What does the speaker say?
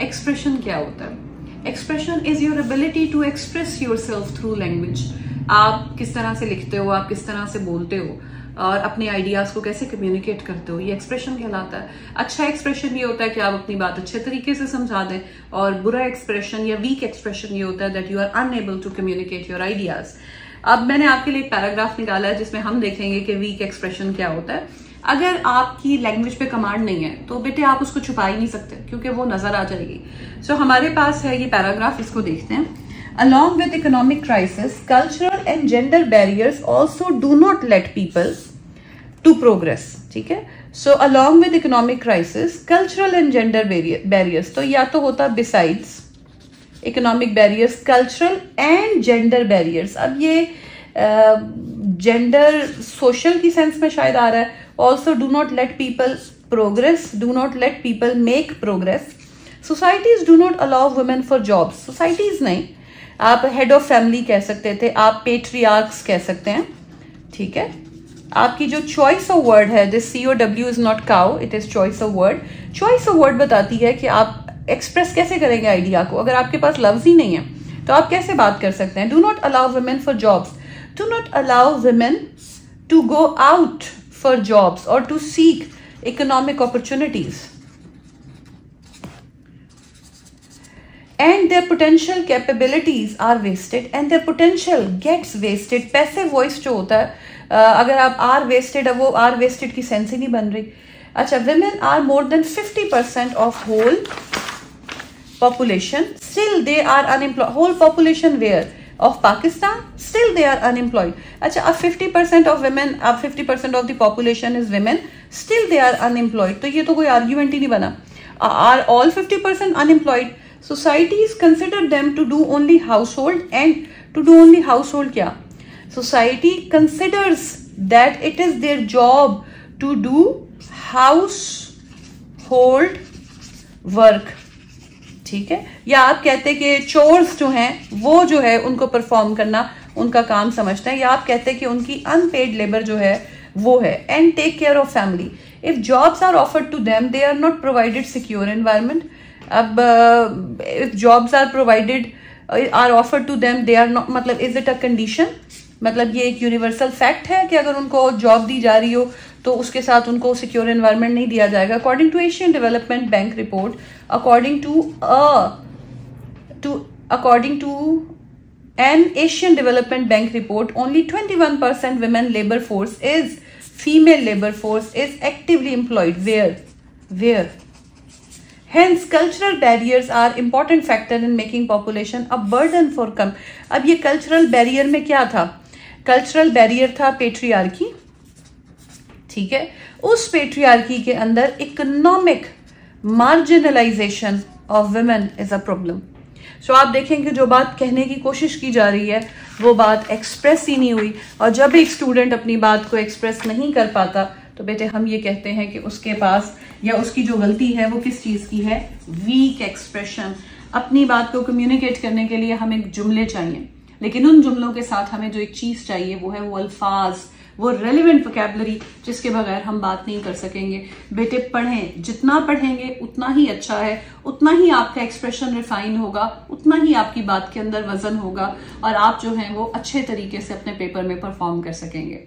Expression क्या होता है? Expression is your ability to express your self through language. आप किस तरह से लिखते हो, आप किस तरह से बोलते हो और अपने आइडियाज को कैसे कम्युनिकेट करते हो, ये एक्सप्रेशन कहलाता है। अच्छा एक्सप्रेशन ये होता है कि आप अपनी बात अच्छे तरीके से समझा दें, और बुरा एक्सप्रेशन या वीक एक्सप्रेशन ये होता है that you are unable to communicate your ideas. अब मैंने आपके लिए एक पैराग्राफ निकाला है जिसमें हम देखेंगे कि वीक एक्सप्रेशन क्या होता है। अगर आपकी लैंग्वेज पे कमांड नहीं है तो बेटे आप उसको छुपा ही नहीं सकते, क्योंकि वो नजर आ जाएगी। सो हमारे पास है ये पैराग्राफ, इसको देखते हैं। Along with economic crisis, cultural and gender barriers also do not let people to progress. ठीक है, so along with economic crisis, cultural and gender barriers, तो या तो होता besides economic barriers, cultural and gender barriers। अब ये gender social की sense में शायद आ रहा है। Also do not let people progress, do not let people make progress. Societies do not allow women for jobs. Societies नहीं, आप हेड ऑफ फैमिली कह सकते थे, आप पेट्रियार्क्स कह सकते हैं। ठीक है, आपकी जो चॉइस ऑफ वर्ड है, this COW is not cow, it is choice of word. Choice of word बताती है कि आप एक्सप्रेस कैसे करेंगे आइडिया को। अगर आपके पास लफ्ज ही नहीं है तो आप कैसे बात कर सकते हैं। Do not allow women for jobs, do not allow women to go out for jobs और to seek economic opportunities, and their potential capabilities are wasted and their potential gets wasted। Passive voice जो होता है, अगर आप are wasted, अब वो are wasted की sense ही नहीं बन रही। अच्छा, women are more than 50% of whole population, still they are unemployed। whole population where? of Pakistan, still they are unemployed। अच्छा, अब 50% of women, अब 50% of the population is women, still they are unemployed। तो ये तो कोई argument ही नहीं बना। are all 50% unemployed? Societies consider them to do only household, and to do only household क्या? Society considers that it is their job to do household work। ठीक है, या आप कहते हैं कि chores जो हैं वो जो है उनको परफॉर्म करना उनका काम समझते हैं, या आप कहते हैं कि उनकी अनपेड लेबर जो है वो है। and take care of family। if jobs are offered to them, they are not provided secure environment। अब if jobs are provided are offered to them, they are not, मतलब is it a condition? मतलब ये एक universal fact है कि अगर उनको job दी जा रही हो तो उसके साथ उनको सिक्योर एनवायरनमेंट नहीं दिया जाएगा। According to Asian Development Bank report, according to an Asian Development Bank report, only 21% women labor force is female labor force is actively employed। Where? Hence, cultural barriers are important factor in making population a burden for come। अब ये cultural barrier में क्या था? Cultural barrier था patriarchy. ठीक है, उस patriarchy के अंदर economic marginalization of women is a problem। So आप देखेंगे जो बात कहने की कोशिश की जा रही है वो बात एक्सप्रेस ही नहीं हुई, और जब एक स्टूडेंट अपनी बात को एक्सप्रेस नहीं कर पाता तो बेटे हम ये कहते हैं कि उसके पास या उसकी जो गलती है वो किस चीज की है? Weak expression. अपनी बात को कम्युनिकेट करने के लिए हमें जुमले चाहिए, लेकिन उन जुमलों के साथ हमें जो एक चीज चाहिए वो है वो अल्फाज, वो रेलिवेंट वोकैबुलरी जिसके बगैर हम बात नहीं कर सकेंगे। बेटे पढ़ें, जितना पढ़ेंगे उतना ही अच्छा है, उतना ही आपका एक्सप्रेशन रिफाइन होगा, उतना ही आपकी बात के अंदर वजन होगा, और आप जो है वो अच्छे तरीके से अपने पेपर में परफॉर्म कर सकेंगे।